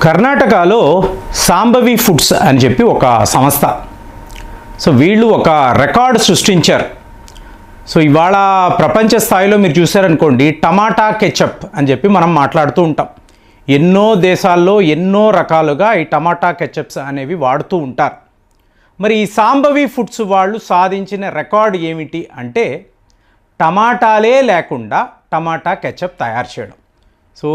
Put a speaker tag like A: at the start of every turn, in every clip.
A: కర్ణాటకలో సాంబవి ఫుడ్స్ అని చెప్పి ఒక సంస్థ. సో వీళ్ళు ఒక రికార్డు సృష్టించారు. సో ఇవాళ ప్రపంచ స్థాయిలో మీరు చూసారనుకోండి, టమాటా కెచప్ అని చెప్పి మనం మాట్లాడుతూ ఉంటాం. ఎన్నో దేశాల్లో ఎన్నో రకాలుగా ఈ టమాటా కెచప్స్ అనేవి వాడుతూ ఉంటారు. మరి ఈ సాంబవి ఫుడ్స్ వాళ్ళు సాధించిన రికార్డు ఏమిటి అంటే, టమాటాలే లేకుండా టమాటా కెచప్ తయారు చేయడం. సో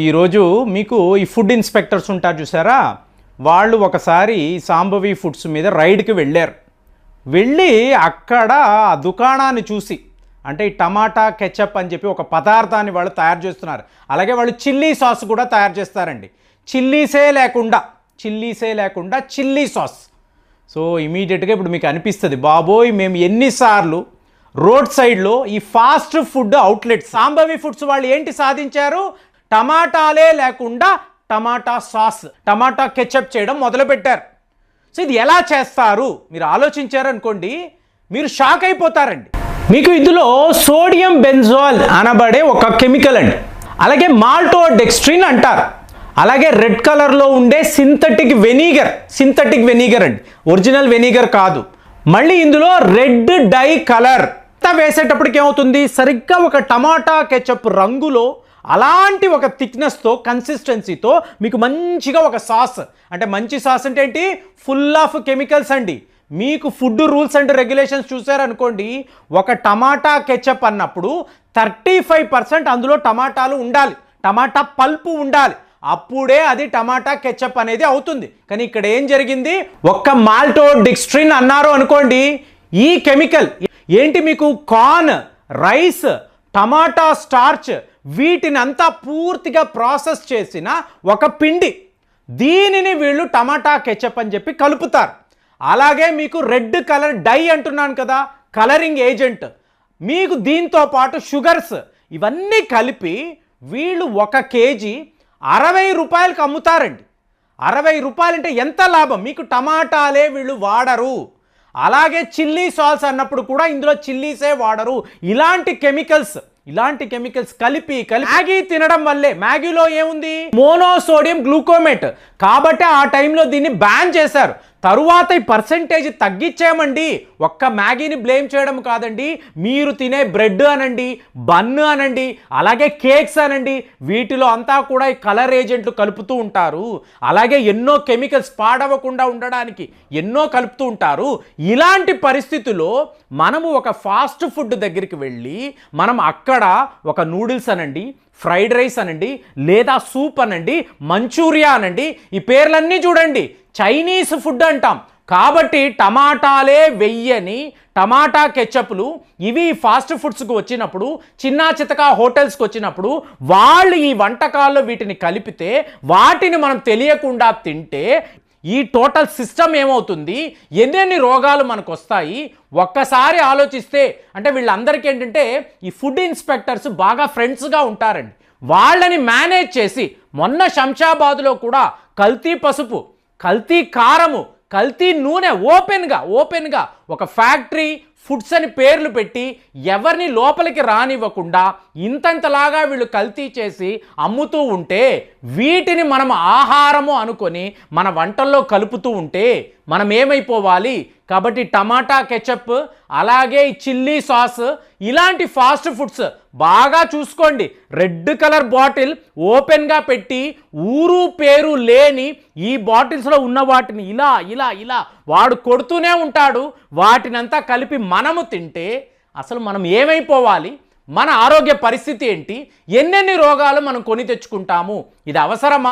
A: ఈరోజు మీకు ఈ ఫుడ్ ఇన్స్పెక్టర్స్ ఉంటారు చూసారా, వాళ్ళు ఒకసారి సాంబవి ఫుడ్స్ మీద రైడ్కి వెళ్ళారు. వెళ్ళి అక్కడ ఆ దుకాణాన్ని చూసి, అంటే ఈ టమాటా కెచప్ అని చెప్పి ఒక పదార్థాన్ని వాళ్ళు తయారు చేస్తున్నారు. అలాగే వాళ్ళు చిల్లీ సాస్ కూడా తయారు చేస్తారండి. చిల్లీసే లేకుండా చిల్లీ సాస్. సో ఇమీడియట్గా ఇప్పుడు మీకు అనిపిస్తుంది, బాబోయ్ మేము ఎన్నిసార్లు రోడ్ సైడ్లో ఈ fast food outlet Sambavi foods వాళ్ళు ఏంటి సాధించారు, టమాటాలే లేకుండా టమాటా సాస్, టమాటా కెచప్ చేయడం మొదలుపెట్టారు. సో ఇది ఎలా చేస్తారు మీరు ఆలోచించారనుకోండి, మీరు షాక్ అయిపోతారండి. మీకు ఇందులో సోడియం బెంజాల్ అనబడే ఒక కెమికల్ అండి, అలాగే మాల్టోడెక్స్ట్రిన్ అంటారు, అలాగే రెడ్ కలర్లో ఉండే సింథటిక్ వెనిగర్ అండి, ఒరిజినల్ వెనిగర్ కాదు. మళ్ళీ ఇందులో రెడ్ డై కలర్ వేసేటప్పటికి ఏమవుతుంది, సరిగ్గా ఒక టమాటా కెచప్ రంగులో అలాంటి ఒక థిక్నెస్తో, కన్సిస్టెన్సీతో మీకు మంచిగా ఒక సాస్, అంటే మంచి సాస్ అంటే ఏంటి, ఫుల్ ఆఫ్ కెమికల్స్ అండి. మీకు ఫుడ్ రూల్స్ అండ్ రెగ్యులేషన్స్ చూసారనుకోండి, ఒక టమాటా కెచప్ అన్నప్పుడు 35% అందులో టమాటాలు ఉండాలి, టమాటా పల్పు ఉండాలి, అప్పుడే అది టమాటా కెచప్ అనేది అవుతుంది. కానీ ఇక్కడ ఏం జరిగింది, ఒక్క మాల్టోడెక్స్ట్రిన్ అన్నారు అనుకోండి, ఈ కెమికల్ ఏంటి, మీకు కార్న్, రైస్, టమాటా స్టార్చ్ వీటిని అంతా పూర్తిగా ప్రాసెస్ చేసిన ఒక పిండి, దీనిని వీళ్ళు టమాటా కెచప్ అని చెప్పి కలుపుతారు. అలాగే మీకు రెడ్ కలర్ డై అంటున్నాను కదా, కలరింగ్ ఏజెంట్, మీకు దీంతో పాటు షుగర్స్, ఇవన్నీ కలిపి వీళ్ళు 1 కేజీ 60 రూపాయలకు అమ్ముతారండి. 60 రూపాయలు అంటే ఎంత లాభం, మీకు టమాటాలే వీళ్ళు వాడరు. అలాగే చిల్లీ సాస్ అన్నప్పుడు కూడా ఇందులో చిల్లీసే వాడరు. ఇలాంటి కెమికల్స్ కలిపి మ్యాగీ తినడం వల్లే, మ్యాగీలో ఏముంది, మోనోసోడియం గ్లూకోమేట్, కాబట్టి ఆ టైంలో దీన్ని బ్యాన్ చేశారు. తరువాత ఈ పర్సెంటేజ్ తగ్గించామండి. ఒక్క మ్యాగీని బ్లేమ్ చేయడం కాదండి, మీరు తినే బ్రెడ్ అనండి, బన్ అనండి, అలాగే కేక్స్ అనండి, వీటిలో అంతా కూడా ఈ కలర్ ఏజెంట్లు కలుపుతూ ఉంటారు. అలాగే ఎన్నో కెమికల్స్ పాడవకుండా ఉండడానికి ఎన్నో కలుపుతూ ఉంటారు. ఇలాంటి పరిస్థితుల్లో మనము ఒక ఫాస్ట్ ఫుడ్ దగ్గరికి వెళ్ళి మనం అక్కడ ఒక నూడిల్స్ అనండి, ఫ్రైడ్ రైస్ అనండి, లేదా సూప్ అనండి, మంచూరియా అనండి, ఈ పేర్లన్నీ చూడండి చైనీస్ ఫుడ్ అంటాం. కాబట్టి టమాటాలే వెయ్యని టమాటా కెచప్లు ఇవి ఫాస్ట్ ఫుడ్స్కి వచ్చినప్పుడు, చిన్నా చితకా హోటల్స్కి వచ్చినప్పుడు వాళ్ళు ఈ వంటకాల్లో వీటిని కలిపితే, వాటిని మనం తెలియకుండా తింటే ఈ టోటల్ సిస్టమ్ ఏమవుతుంది, ఎన్నెన్ని రోగాలు మనకు వస్తాయి ఒక్కసారి ఆలోచిస్తే. అంటే వీళ్ళందరికీ ఏంటంటే ఈ ఫుడ్ ఇన్స్పెక్టర్స్ బాగా ఫ్రెండ్స్గా ఉంటారండి. వాళ్ళని మేనేజ్ చేసి మొన్న శంషాబాద్లో కూడా కల్తీ పసుపు, కల్తీ కారము, కల్తీ నూనె ఓపెన్గా ఒక ఫ్యాక్టరీ ఫుడ్స్ అని పేర్లు పెట్టి ఎవరిని లోపలికి రానివ్వకుండా ఇంతంతలాగా వీళ్ళు కల్తీ చేసి అమ్ముతూ ఉంటే, వీటిని మనం ఆహారము అనుకొని మన వంటల్లో కలుపుతూ ఉంటే మనం ఏమైపోవాలి. కాబట్టి టమాటా కెచప్, అలాగే చిల్లీ సాస్, ఇలాంటి ఫాస్ట్ ఫుడ్స్ బాగా చూసుకోండి. రెడ్ కలర్ బాటిల్ ఓపెన్గా పెట్టి ఊరు పేరు లేని ఈ బాటిల్స్లో ఉన్న వాటిని ఇలా వాడు కొడుతూనే ఉంటాడు. వాటినంతా కలిపి మనము తింటే అసలు మనం ఏమైపోవాలి, మన ఆరోగ్య పరిస్థితి ఏంటి, ఎన్నెన్ని రోగాలు మనం కొని తెచ్చుకుంటాము. ఇది అవసరమా?